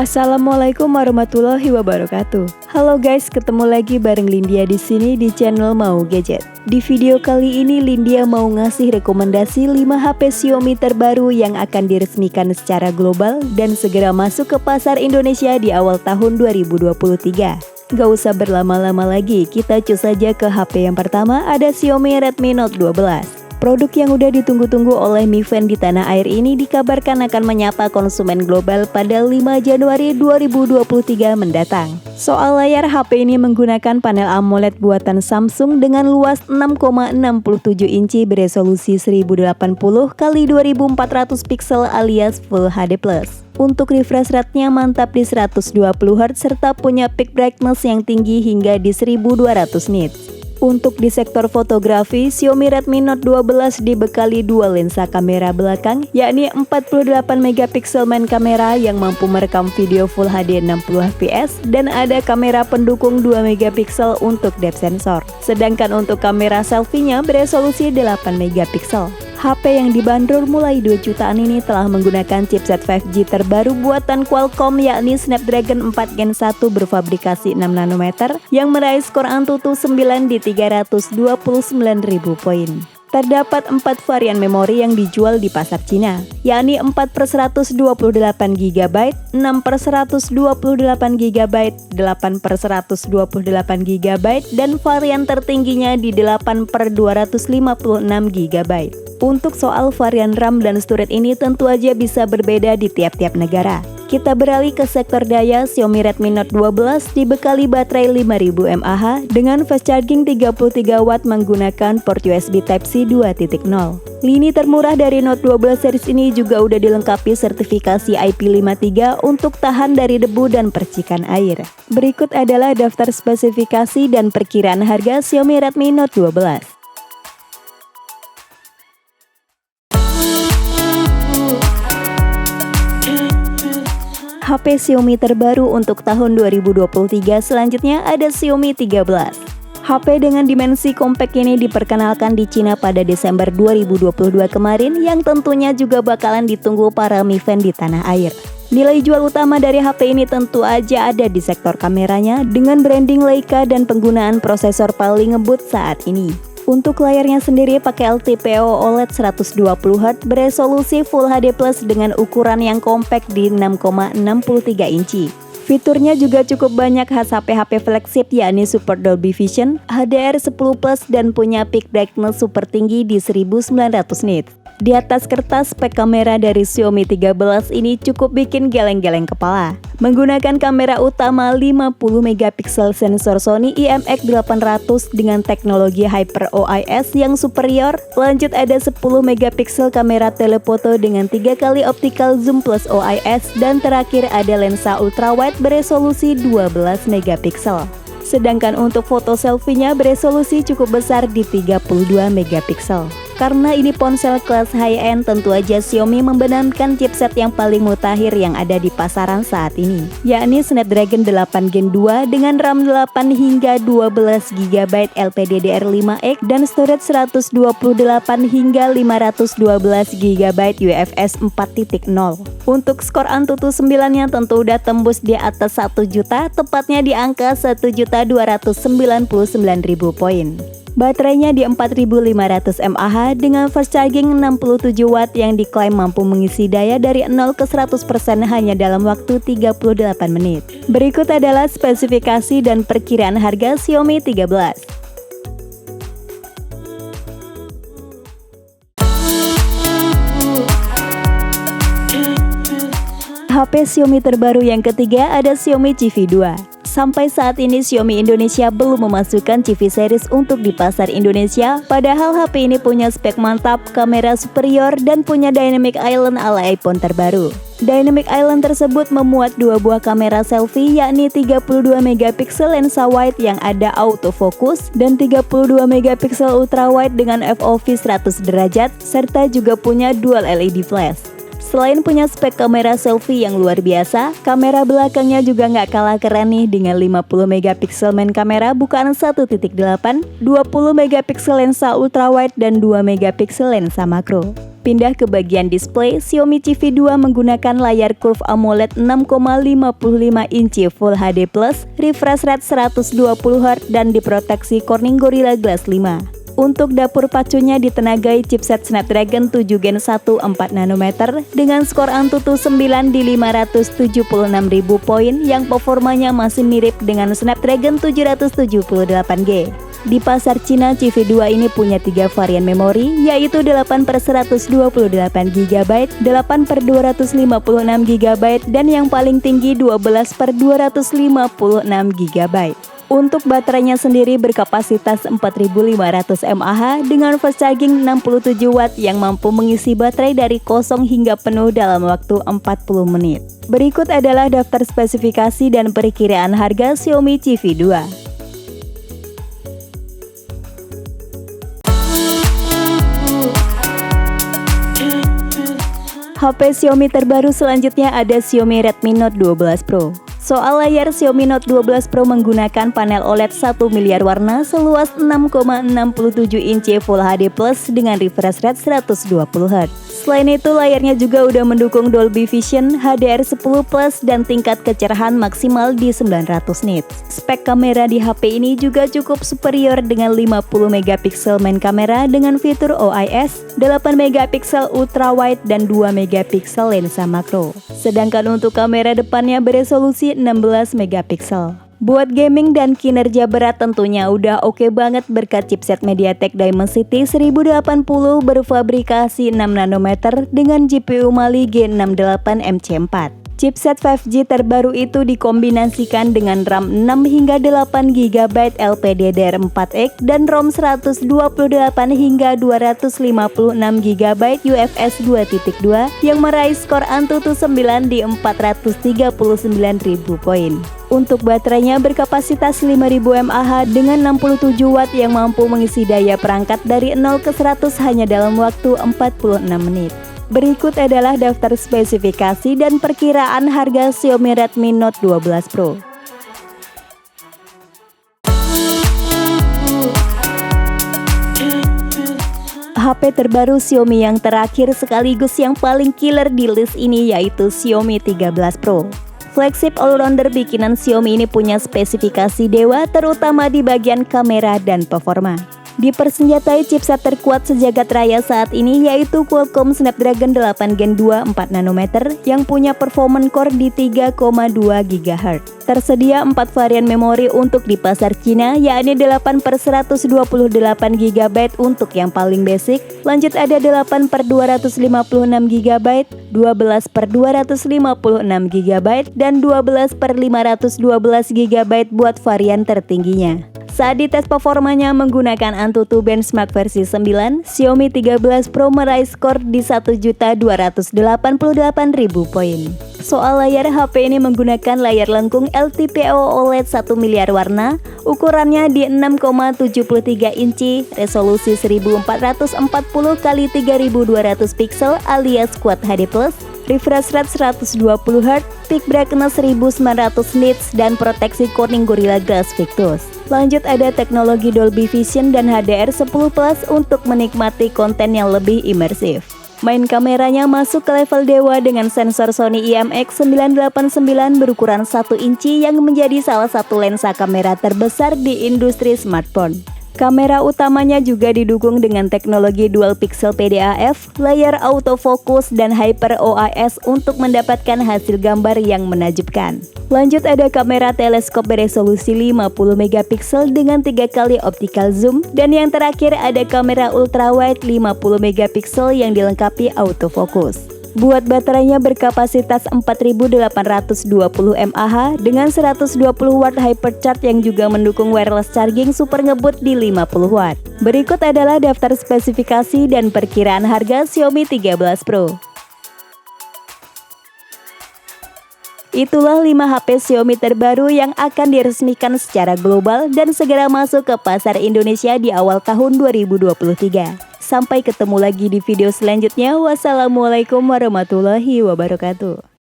Assalamualaikum warahmatullahi wabarakatuh. Halo guys, ketemu lagi bareng Lindia di sini di channel Mau Gadget. Di video kali ini Lindia mau ngasih rekomendasi 5 HP Xiaomi terbaru yang akan diresmikan secara global dan segera masuk ke pasar Indonesia di awal tahun 2023. Gak usah berlama-lama lagi, kita cus saja ke HP yang pertama, ada Xiaomi Redmi Note 12. Produk yang udah ditunggu-tunggu oleh Mi Fan di tanah air ini dikabarkan akan menyapa konsumen global pada 5 Januari 2023 mendatang. Soal layar, HP ini menggunakan panel AMOLED buatan Samsung dengan luas 6,67 inci beresolusi 1080x2400 pixel alias Full HD+. Untuk refresh rate-nya mantap di 120Hz serta punya peak brightness yang tinggi hingga di 1200 nits. Untuk di sektor fotografi, Xiaomi Redmi Note 12 dibekali dua lensa kamera belakang, yakni 48MP main kamera yang mampu merekam video Full HD 60fps dan ada kamera pendukung 2MP untuk depth sensor. Sedangkan untuk kamera selfie-nya beresolusi 8MP. HP yang dibanderol mulai 2 jutaan ini telah menggunakan chipset 5G terbaru buatan Qualcomm yakni Snapdragon 4 Gen 1 berfabrikasi 6nm yang meraih skor Antutu 9 di 329.000 poin. Terdapat 4 varian memori yang dijual di pasar Cina, yakni 4/128GB, 6/128GB, 8/128GB, dan varian tertingginya di 8/256GB. Untuk soal varian RAM dan storage ini tentu aja bisa berbeda di tiap-tiap negara. Kita beralih ke sektor daya, Xiaomi Redmi Note 12 dibekali baterai 5000 mAh dengan fast charging 33W menggunakan port USB Type-C 2.0. Lini termurah dari Note 12 series ini juga udah dilengkapi sertifikasi IP53 untuk tahan dari debu dan percikan air. Berikut adalah daftar spesifikasi dan perkiraan harga Xiaomi Redmi Note 12. HP Xiaomi terbaru untuk tahun 2023 selanjutnya ada Xiaomi 13. HP dengan dimensi compact ini diperkenalkan di Cina pada Desember 2022 kemarin yang tentunya juga bakalan ditunggu para Mi Fan di tanah air. Nilai jual utama dari HP ini tentu aja ada di sektor kameranya dengan branding Leica dan penggunaan prosesor paling ngebut saat ini. Untuk layarnya sendiri pakai LTPO OLED 120Hz beresolusi Full HD Plus dengan ukuran yang compact di 6,63 inci. Fiturnya juga cukup banyak khas HP-HP flagship yakni support Dolby Vision, HDR10+, dan punya peak brightness super tinggi di 1900 nits. Di atas kertas, spek kamera dari Xiaomi 13 ini cukup bikin geleng-geleng kepala. Menggunakan kamera utama 50MP sensor Sony IMX800 dengan teknologi Hyper OIS yang superior. Lanjut ada 10MP kamera telefoto dengan 3 kali optical zoom plus OIS dan terakhir ada lensa ultrawide beresolusi 12MP. Sedangkan untuk foto selfie-nya beresolusi cukup besar di 32MP. Karena ini ponsel kelas high-end, tentu aja Xiaomi membenamkan chipset yang paling mutakhir yang ada di pasaran saat ini, yakni Snapdragon 8 Gen 2 dengan RAM 8 hingga 12GB LPDDR5X dan storage 128 hingga 512GB UFS 4.0. Untuk skor Antutu 9-nya tentu udah tembus di atas 1 juta, tepatnya di angka 1.299.000 poin. Baterainya di 4500 mAh dengan fast charging 67W yang diklaim mampu mengisi daya dari 0 ke 100% hanya dalam waktu 38 menit. Berikut adalah spesifikasi dan perkiraan harga Xiaomi 13. HP Xiaomi terbaru yang ketiga ada Xiaomi Civi 2. Sampai saat ini Xiaomi Indonesia belum memasukkan Civi series untuk di pasar Indonesia, padahal HP ini punya spek mantap, kamera superior, dan punya Dynamic Island ala iPhone terbaru. Dynamic Island tersebut memuat 2 buah kamera selfie yakni 32MP lensa wide yang ada autofocus dan 32MP ultrawide dengan FOV 100 derajat serta juga punya dual LED flash. Selain punya spek kamera selfie yang luar biasa, kamera belakangnya juga nggak kalah keren nih dengan 50 megapiksel main kamera bukaan 1.8, 20 megapiksel lensa ultrawide dan 2 megapiksel lensa makro. Pindah ke bagian display, Xiaomi CV2 menggunakan layar Curve AMOLED 6,55 inci Full HD+, refresh rate 120Hz dan diproteksi Corning Gorilla Glass 5. Untuk dapur pacunya ditenagai chipset Snapdragon 7 Gen 1 4nm dengan skor Antutu 9 di 576.000 poin yang performanya masih mirip dengan Snapdragon 778G. Di pasar Cina, CV2 ini punya 3 varian memori, yaitu 8/128GB, 8/256GB, dan yang paling tinggi 12/256GB. Untuk baterainya sendiri berkapasitas 4500 mAh dengan fast charging 67 Watt yang mampu mengisi baterai dari kosong hingga penuh dalam waktu 40 menit. Berikut adalah daftar spesifikasi dan perkiraan harga Xiaomi CV2. HP Xiaomi terbaru selanjutnya ada Xiaomi Redmi Note 12 Pro. Soal layar, Xiaomi Note 12 Pro menggunakan panel OLED 1 miliar warna seluas 6,67 inci Full HD Plus dengan refresh rate 120Hz. Selain itu, layarnya juga udah mendukung Dolby Vision, HDR10+, dan tingkat kecerahan maksimal di 900 nits. Spek kamera di HP ini juga cukup superior dengan 50 megapiksel main kamera dengan fitur OIS, 8 megapiksel ultrawide, dan 2 megapiksel lensa makro. Sedangkan untuk kamera depannya beresolusi 16 megapiksel. Buat gaming dan kinerja berat tentunya udah oke banget berkat chipset MediaTek Dimensity 1080 berfabrikasi 6 nanometer dengan GPU Mali G68 MC4. Chipset 5G terbaru itu dikombinasikan dengan RAM 6 hingga 8GB LPDDR4X dan ROM 128 hingga 256GB UFS 2.2 yang meraih skor Antutu 9 di 439.000 poin. Untuk baterainya berkapasitas 5000 mAh dengan 67 Watt yang mampu mengisi daya perangkat dari 0 ke 100 hanya dalam waktu 46 menit. Berikut adalah daftar spesifikasi dan perkiraan harga Xiaomi Redmi Note 12 Pro. HP terbaru Xiaomi yang terakhir sekaligus yang paling killer di list ini yaitu Xiaomi 13 Pro. Flagship all-rounder bikinan Xiaomi ini punya spesifikasi dewa terutama di bagian kamera dan performa. Dipersenjatai chipset terkuat sejagat raya saat ini yaitu Qualcomm Snapdragon 8 Gen 2 4nm yang punya performance core di 3,2 GHz. Tersedia 4 varian memori untuk di pasar Cina, yakni 8/128GB untuk yang paling basic, lanjut ada 8/256GB, 12/256GB, dan 12/512GB buat varian tertingginya. Saat dites performanya menggunakan Antutu Benchmark versi 9, Xiaomi 13 Pro meraih skor di 1.288.000 poin. Soal layar, HP ini menggunakan layar lengkung LTPO OLED 1 miliar warna, ukurannya di 6,73 inci, resolusi 1440x3200 pixel alias Quad HD+, refresh rate 120Hz, peak brightness 1900 nits, dan proteksi Corning Gorilla Glass Victus. Lanjut ada teknologi Dolby Vision dan HDR10+ untuk menikmati konten yang lebih imersif. Main kameranya masuk ke level dewa dengan sensor Sony IMX989 berukuran 1 inci yang menjadi salah satu lensa kamera terbesar di industri smartphone. Kamera utamanya juga didukung dengan teknologi dual pixel PDAF, layar autofocus, dan hyper OIS untuk mendapatkan hasil gambar yang menakjubkan. Lanjut ada kamera teleskop beresolusi 50 megapiksel dengan 3 kali optical zoom, dan yang terakhir ada kamera ultrawide 50 megapiksel yang dilengkapi autofocus. Buat baterainya berkapasitas 4820 mAh dengan 120 Watt hypercharge yang juga mendukung wireless charging super ngebut di 50 Watt. Berikut adalah daftar spesifikasi dan perkiraan harga Xiaomi 13 Pro. Itulah 5 HP Xiaomi terbaru yang akan diresmikan secara global dan segera masuk ke pasar Indonesia di awal tahun 2023. Sampai ketemu lagi di video selanjutnya. Wassalamualaikum warahmatullahi wabarakatuh.